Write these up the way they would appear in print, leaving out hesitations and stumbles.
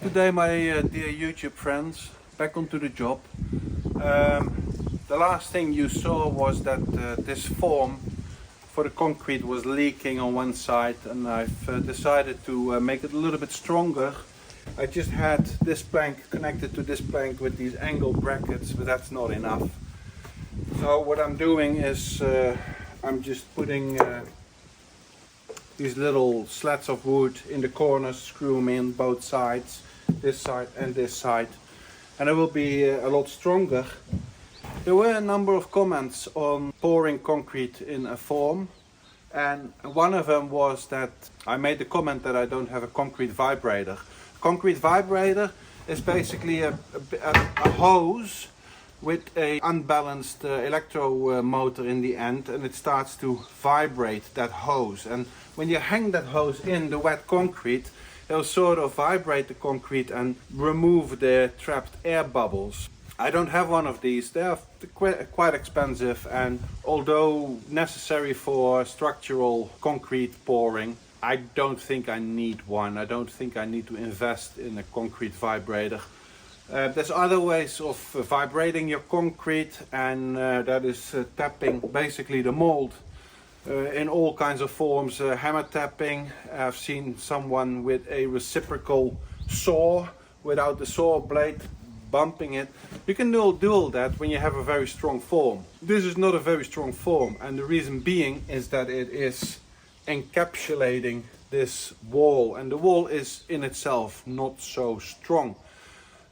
Today, my dear YouTube friends, back onto the job. The last thing you saw was that this form for the concrete was leaking on one side, and I've decided to make it a little bit stronger. I just had this plank connected to this plank with these angle brackets, but that's not enough. So what I'm doing is I'm just putting these little slats of wood in the corners, screw them in both sides, this side and this side, and it will be a lot stronger. There were a number of comments on pouring concrete in a form, and one of them was that I made the comment that I don't have a concrete vibrator. Concrete vibrator is basically a hose with a unbalanced electro motor in the end, and it starts to vibrate that hose, and when you hang that hose in the wet concrete, it'll sort of vibrate the concrete and remove the trapped air bubbles. I don't have one of these. They are quite expensive, and although necessary for structural concrete pouring, I don't think I need one. I don't think I need to invest in a concrete vibrator. There's other ways of vibrating your concrete, and that is tapping basically the mold in all kinds of forms. Hammer tapping. I've seen someone with a reciprocal saw without the saw blade bumping it. You can do all that when you have a very strong form. This is not a very strong form, and the reason being is that it is encapsulating this wall, and the wall is in itself not so strong.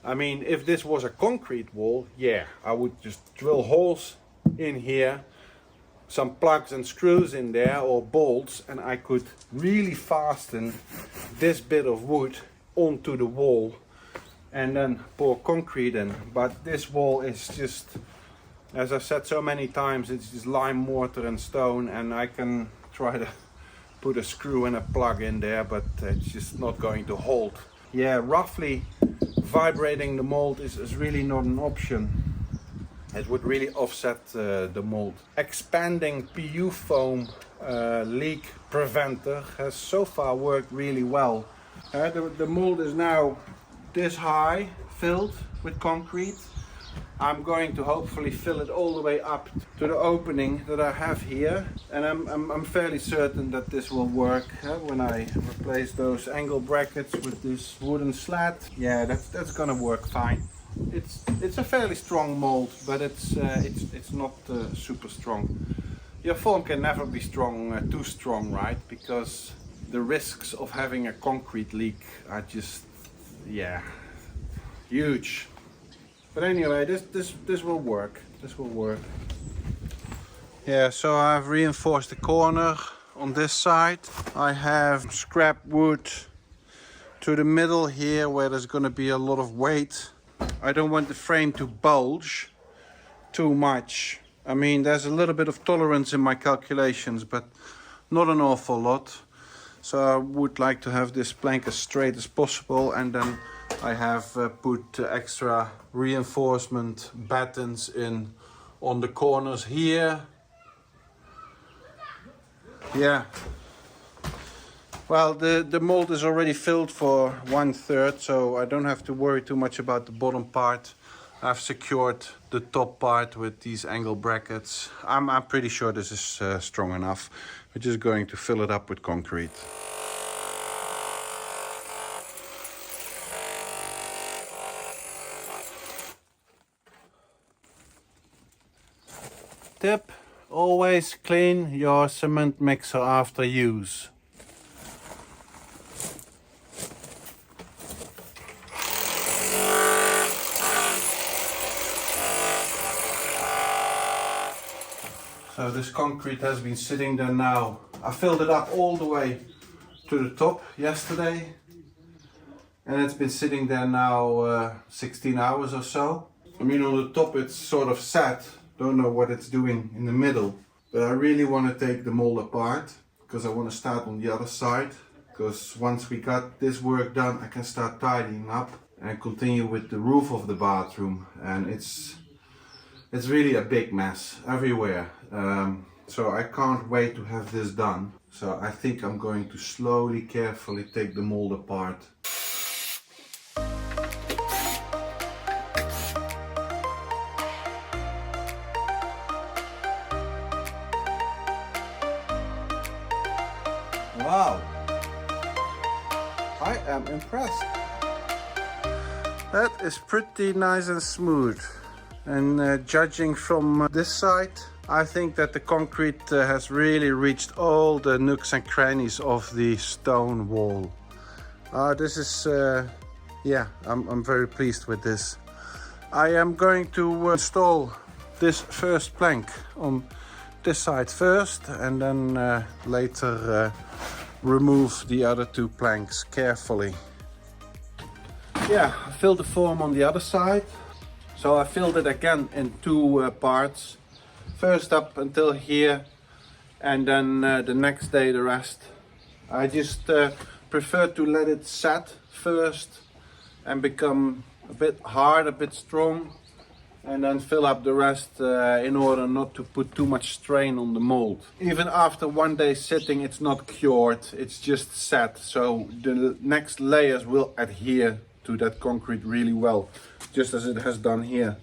I mean, if this was a concrete wall, yeah, I would just drill holes in here, some plugs and screws in there or bolts, and I could really fasten this bit of wood onto the wall and then pour concrete in. But this wall is just, as I've said so many times, it's just lime, mortar and stone, and I can try to put a screw and a plug in there, but it's just not going to hold. Yeah, roughly vibrating the mold is really not an option. It would really offset the mold. Expanding PU foam leak preventer has so far worked really well. The mold is now this high, filled with concrete. I'm going to hopefully fill it all the way up to the opening that I have here, and I'm fairly certain that this will work when I replace those angle brackets with this wooden slat. Yeah, that's gonna work fine. It's a fairly strong mold, but it's not super strong. Your form can never be strong, too strong, right? Because the risks of having a concrete leak are just, yeah, huge. But anyway, this will work. This will work. Yeah, so I've reinforced the corner on this side. I have scrap wood to the middle here where there's going to be a lot of weight. I don't want the frame to bulge too much. I mean, there's a little bit of tolerance in my calculations, but not an awful lot. So I would like to have this plank as straight as possible, and then I have put extra reinforcement battens in on the corners here. Yeah. Well, the mold is already filled for 1/3, so I don't have to worry too much about the bottom part. I've secured the top part with these angle brackets. I'm pretty sure this is strong enough. We're just going to fill it up with concrete. Tip: always clean your cement mixer after use. So this concrete has been sitting there now. I filled it up all the way to the top yesterday, and it's been sitting there now 16 hours or so. I mean, on the top it's sort of set. Don't know what it's doing in the middle, but I really want to take the mold apart because I want to start on the other side, because once we got this work done I can start tidying up and continue with the roof of the bathroom, and it's really a big mess everywhere. So I can't wait to have this done. So I think I'm going to slowly, carefully take the mold apart. am impressed. That is pretty nice and smooth. And judging from this side, I think that the concrete has really reached all the nooks and crannies of the stone wall. This is, yeah, I'm very pleased with this. I am going to install this first plank on this side first, and then later remove the other two planks carefully. Yeah, I filled the form on the other side. So I filled it again in two parts. First up until here, and then the next day the rest. I just prefer to let it set first and become a bit hard, a bit strong, and then fill up the rest in order not to put too much strain on the mold. Even after 1 day sitting, it's not cured, it's just set, so the next layers will adhere to that concrete really well, just as it has done here.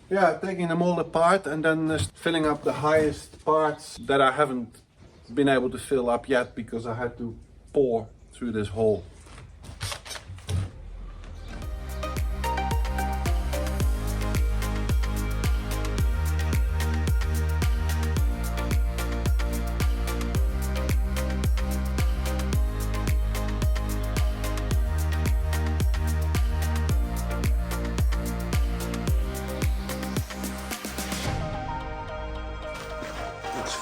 Yeah, taking them all apart and then filling up the highest parts that I haven't been able to fill up yet because I had to pour through this hole.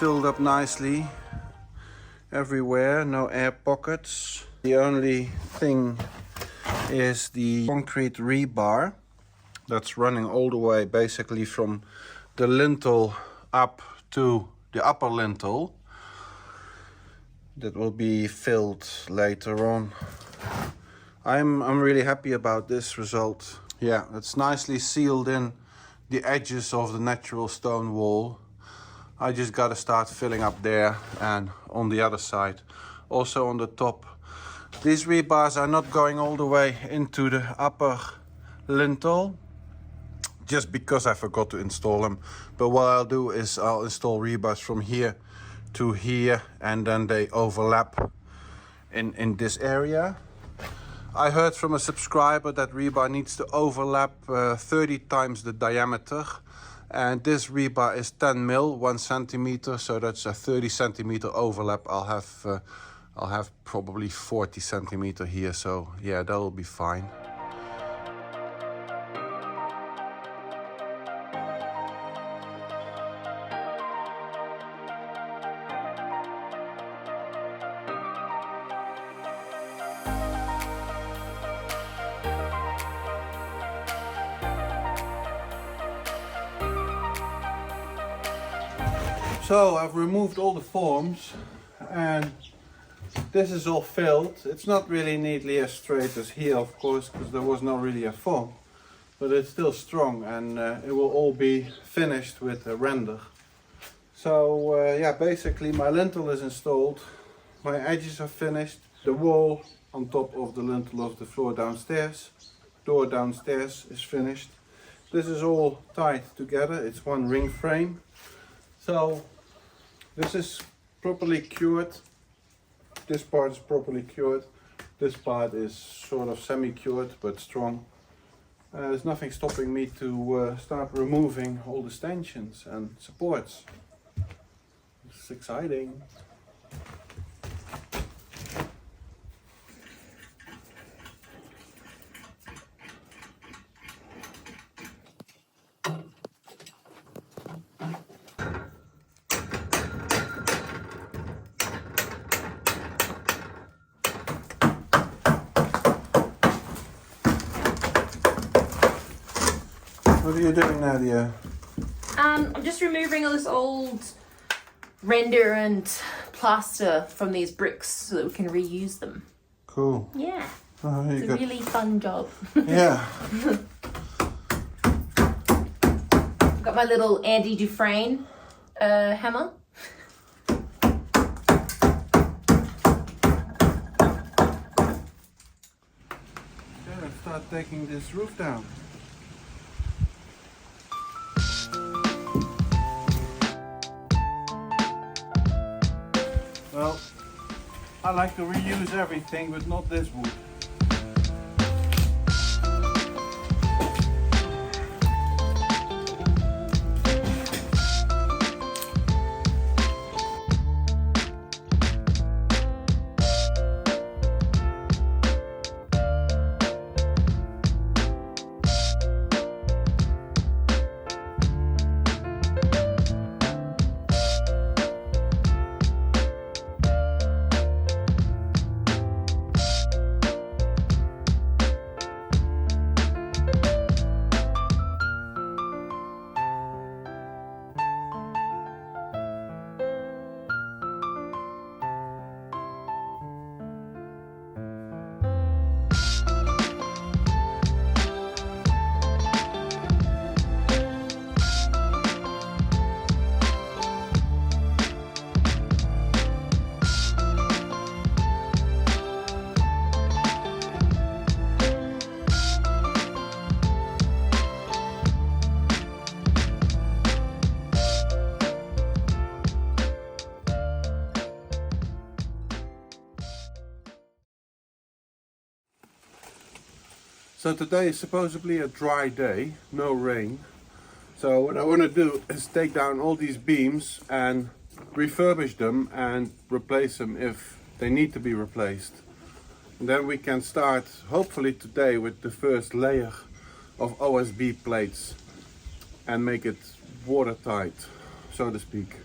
Filled up nicely everywhere, no air pockets. The only thing is the concrete rebar that's running all the way basically from the lintel up to the upper lintel. That will be filled later on. I'm really happy about this result. Yeah, it's nicely sealed in the edges of the natural stone wall. I just gotta start filling up there and on the other side, also on the top. These rebars are not going all the way into the upper lintel, just because I forgot to install them. But what I'll do is I'll install rebars from here to here, and then they overlap in this area. I heard from a subscriber that rebar needs to overlap 30 times the diameter. And this rebar is 10 mil, 1 centimeter, so that's a 30 centimeter overlap. I'll have probably 40 centimeter here, so yeah, that'll be fine. So I've removed all the forms and this is all filled. It's not really neatly as straight as here, of course, because there was not really a form, but it's still strong, and it will all be finished with a render. So yeah, basically my lintel is installed, my edges are finished, the wall on top of the lintel of the floor downstairs, door downstairs is finished. This is all tied together, it's one ring frame. So this is properly cured. This part is properly cured. This part is sort of semi-cured but strong. There's nothing stopping me to start removing all the stanchions and supports. It's exciting. What are you doing, Nadia? I'm just removing all this old render and plaster from these bricks so that we can reuse them. Cool. Yeah. Oh, it's a really fun job. Yeah. Got my little Andy Dufresne hammer. Yeah, let's start taking this roof down. Well, I like to reuse everything, but not this wood. So today is supposedly a dry day, no rain. So what I want to do is take down all these beams and refurbish them and replace them if they need to be replaced. And then we can start hopefully today with the first layer of OSB plates and make it watertight, so to speak.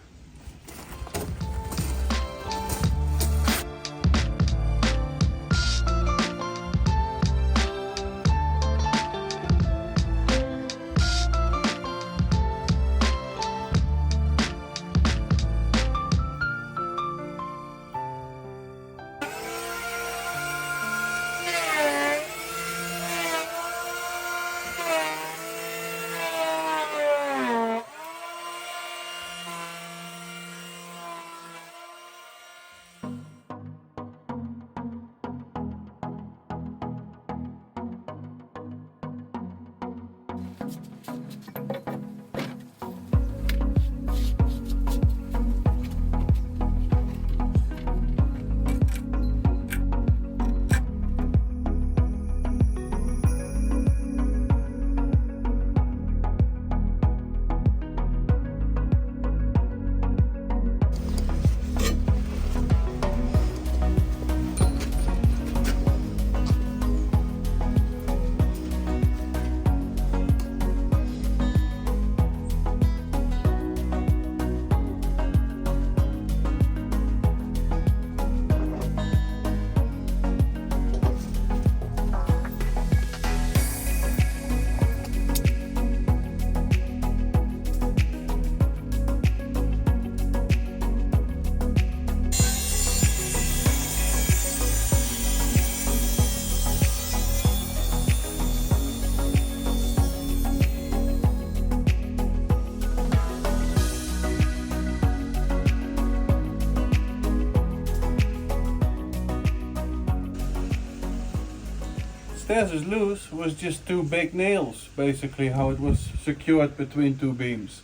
Stairs is loose was just two big nails, basically how it was secured between two beams.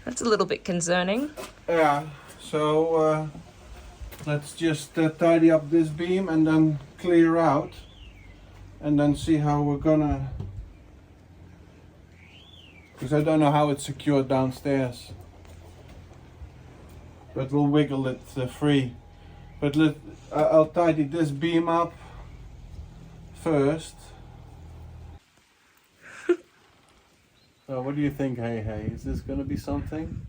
That's a little bit concerning. Yeah, so let's just tidy up this beam and then clear out and then see how we're gonna, because I don't know how it's secured downstairs. But we'll wiggle it free. But I'll tidy this beam up first. So what do you think, hey? Is this going to be something?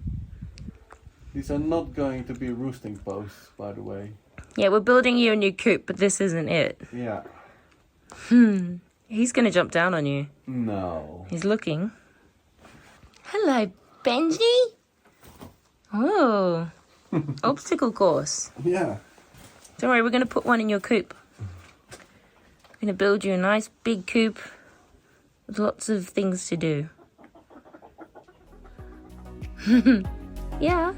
These are not going to be roosting posts, by the way. Yeah, we're building you a new coop, but this isn't it. Yeah. He's going to jump down on you. No. He's looking. Hello, Benji. Oh. Obstacle course. Yeah. Don't worry, we're going to put one in your coop. We're going to build you a nice big coop with lots of things to do. Yeah.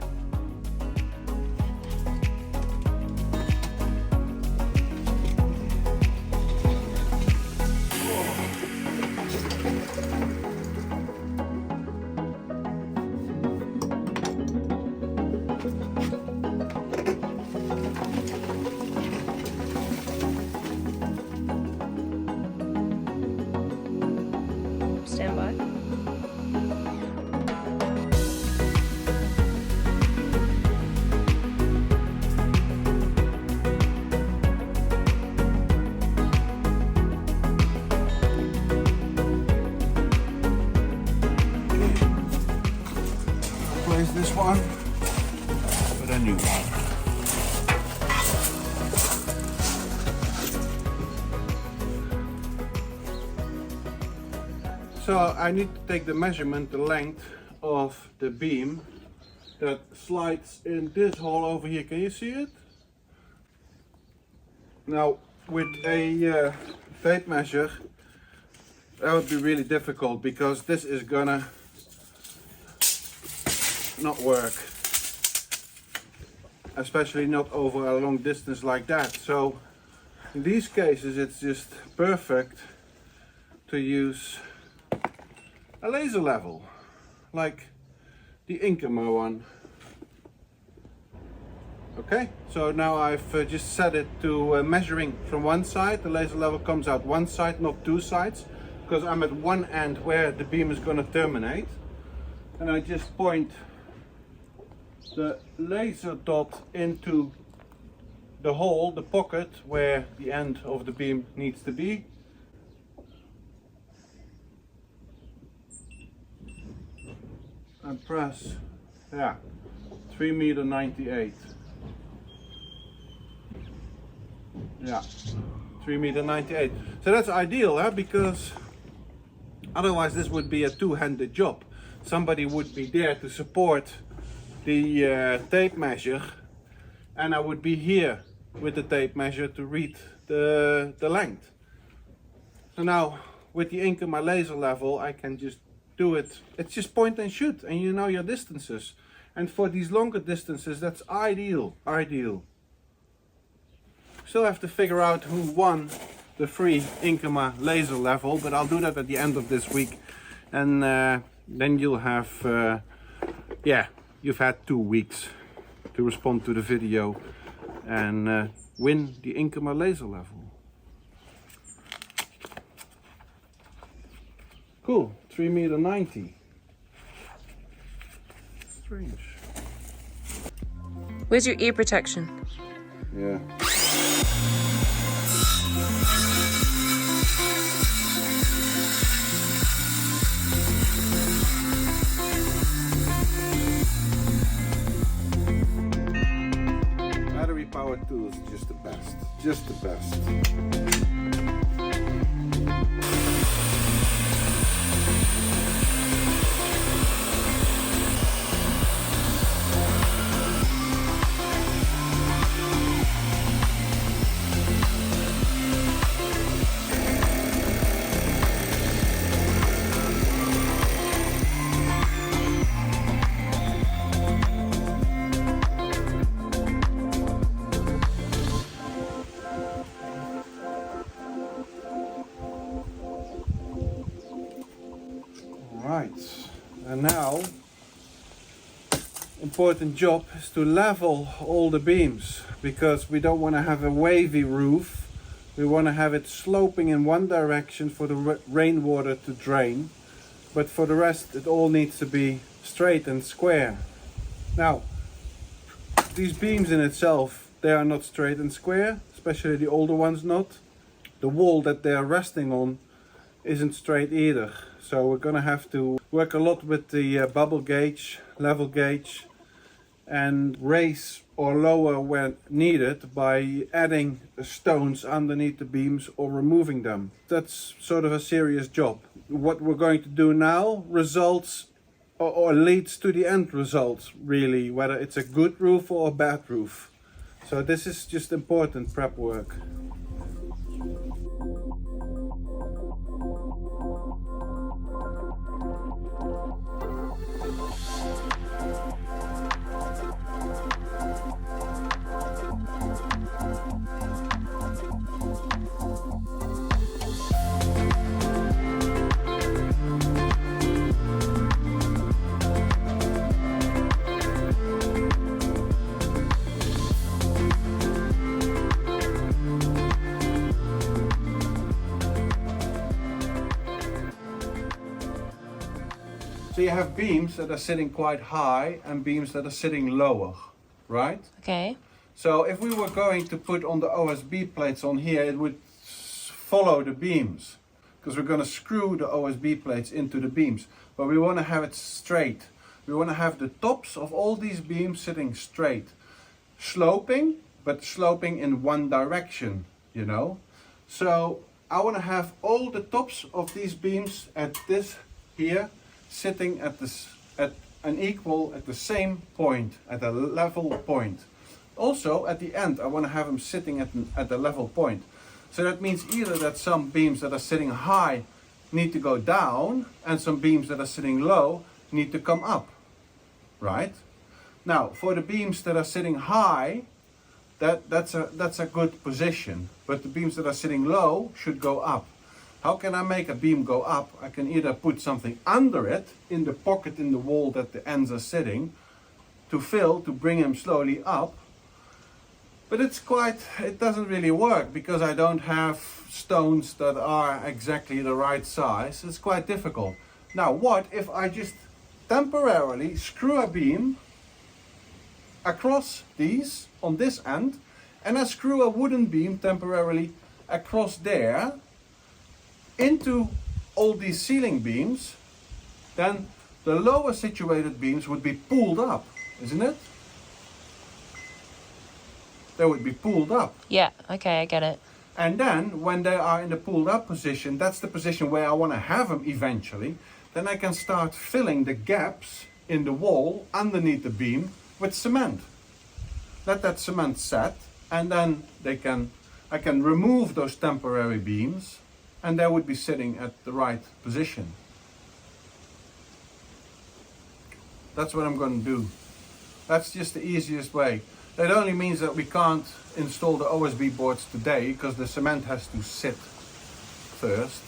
Stand by. Replace this one with a new one. So I need to take the measurement, the length of the beam that slides in this hole over here. Can you see it? Now with a tape measure that would be really difficult because this is gonna not work, especially not over a long distance like that. So in these cases it's just perfect to use a laser level like the Chickencoop one. Okay, so now I've just set it to measuring from one side. The laser level comes out one side, not two sides, because I'm at one end where the beam is going to terminate, and I just point the laser dot into the hole, the pocket where the end of the beam needs to be. And press, yeah, 3.98 meters. Yeah, 3.98 meters. So that's ideal, huh? Because otherwise this would be a two-handed job. Somebody would be there to support the tape measure, and I would be here with the tape measure to read the length. So now with the Chickencoop laser level I can just do it. It's just point and shoot, and you know your distances. And for these longer distances that's ideal. Still have to figure out who won the free Chickencoop laser level, but I'll do that at the end of this week, and then you'll have yeah, you've had 2 weeks to respond to the video and win the Chickencoop laser level. Cool, 3.90 meters. Strange. Where's your ear protection? Yeah. Battery powered tools, just the best. Just the best. Right, and now important job is to level all the beams, because we don't want to have a wavy roof. We want to have it sloping in one direction for the rainwater to drain, but for the rest it all needs to be straight and square. Now these beams in itself, they are not straight and square, especially the older ones not. The wall that they are resting on isn't straight either. So we're gonna have to work a lot with the bubble gauge, level gauge, and raise or lower when needed by adding stones underneath the beams or removing them. That's sort of a serious job. What we're going to do now results or leads to the end results, really, whether it's a good roof or a bad roof. So this is just important prep work. So you have beams that are sitting quite high and beams that are sitting lower, right? Okay. So if we were going to put on the OSB plates on here, it would follow the beams, because we're going to screw the OSB plates into the beams. But we want to have it straight. We want to have the tops of all these beams sitting straight. Sloping, but sloping in one direction, you know. So I want to have all the tops of these beams at this here sitting at the same point, at a level point. Also at the end I want to have them sitting at a level point. So that means either that some beams that are sitting high need to go down and some beams that are sitting low need to come up, right? Now for the beams that are sitting high, that's a good position, but the beams that are sitting low should go up. How can I make a beam go up? I can either put something under it in the pocket in the wall that the ends are sitting to bring them slowly up. But it doesn't really work because I don't have stones that are exactly the right size. It's quite difficult. Now what if I just temporarily screw a beam across these on this end, and I screw a wooden beam temporarily across there into all these ceiling beams? Then the lower situated beams would be pulled up, isn't it? They would be pulled up. Yeah, okay, I get it. And then when they are in the pulled up position, that's the position where I want to have them eventually. Then I can start filling the gaps in the wall underneath the beam with cement. Let that cement set, and then I can remove those temporary beams, and they would be sitting at the right position. That's what I'm going to do. That's just the easiest way. That only means that we can't install the OSB boards today because the cement has to sit first.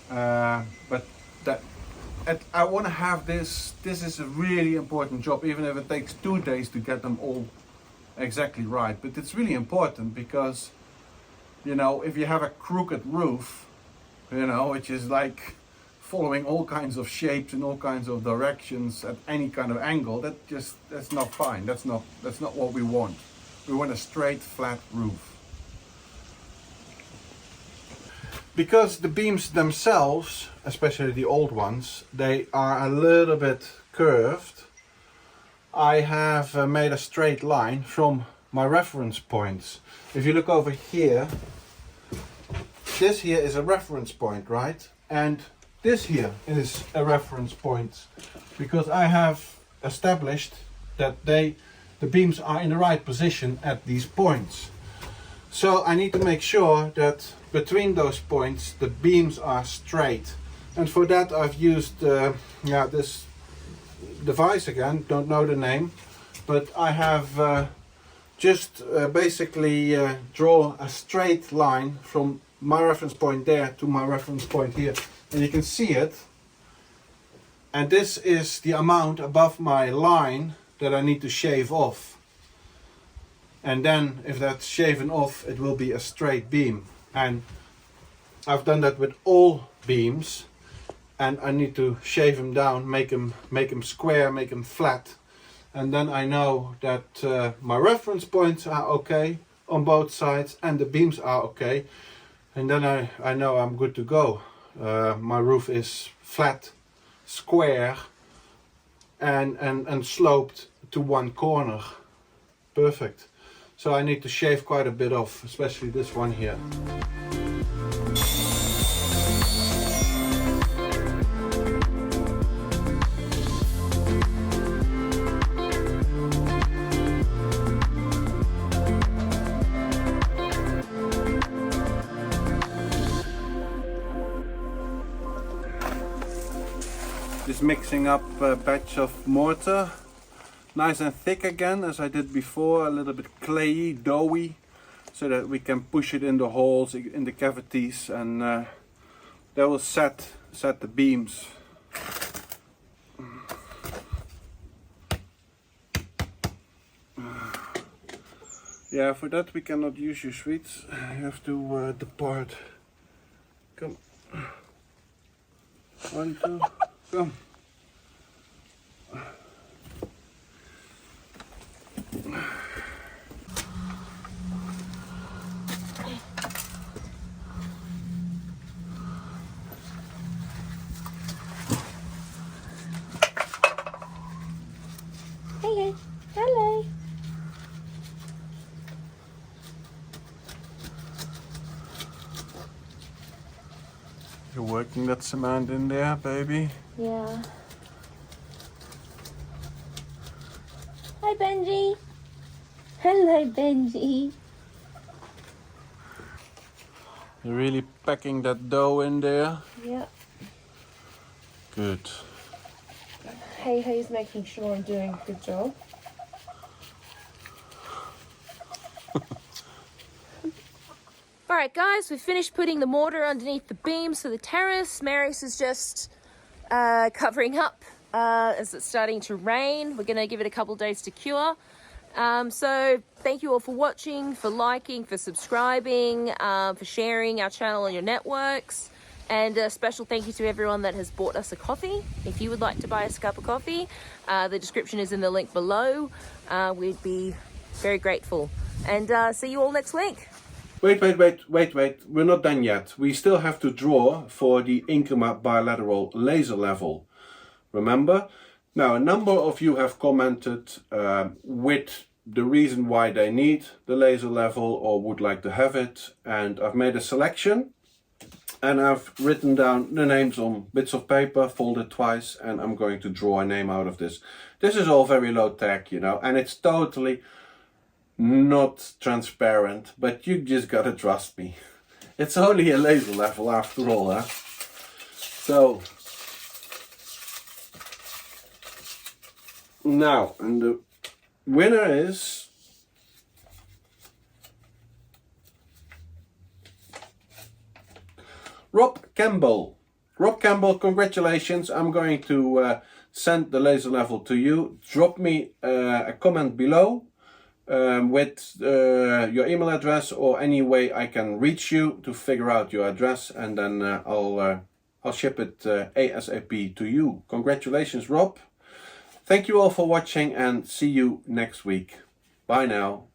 But I want to have this. This is a really important job, even if it takes 2 days to get them all exactly right. But it's really important because, you know, if you have a crooked roof, you know, which is like following all kinds of shapes in all kinds of directions at any kind of angle, that's not fine. That's not what we want. We want a straight, flat roof. Because the beams themselves, especially the old ones, they are a little bit curved. I have made a straight line from my reference points. If you look over here, this here is a reference point, right? And this here is a reference point because I have established that the beams are in the right position at these points. So I need to make sure that between those points the beams are straight. And for that I've used this device again, don't know the name, but I have just basically draw a straight line from my reference point there to my reference point here. And you can see it, and this is the amount above my line that I need to shave off. And then if that's shaven off, it will be a straight beam. And I've done that with all beams, and I need to shave them down, make them square, make them flat. And then I know that my reference points are okay on both sides and the beams are okay. And then I know I'm good to go. My roof is flat, square, and sloped to one corner. Perfect. So I need to shave quite a bit off, especially this one here. Just mixing up a batch of mortar, nice and thick again as I did before, a little bit clayey, doughy, so that we can push it in the holes, in the cavities, and that will set the beams. Yeah, for that we cannot use your sweets, you have to depart. Come. 1, 2, come. You're working that cement in there, baby. Yeah. Hi, Benji. Hello, Benji. You're really packing that dough in there. Yep. Good. He's making sure I'm doing a good job. Alright guys, we've finished putting the mortar underneath the beams for the terrace. Mary's is just covering up as it's starting to rain. We're going to give it a couple days to cure. So thank you all for watching, for liking, for subscribing, for sharing our channel on your networks. And a special thank you to everyone that has bought us a coffee. If you would like to buy us a cup of coffee, the description is in the link below. We'd be very grateful. And see you all next week. Wait. We're not done yet. We still have to draw for the Inkema bilateral laser level. Remember? Now, a number of you have commented with the reason why they need the laser level or would like to have it. And I've made a selection. And I've written down the names on bits of paper, folded twice, and I'm going to draw a name out of this. This is all very low tech, you know, and it's totally not transparent, but you just gotta trust me. It's only a laser level after all, huh? So now, and the winner is Rob Campbell. Rob Campbell, congratulations. I'm going to send the laser level to you. Drop me a comment below with your email address or any way I can reach you to figure out your address, and then I'll ship it ASAP to you. Congratulations, Rob. Thank you all for watching and see you next week. Bye now.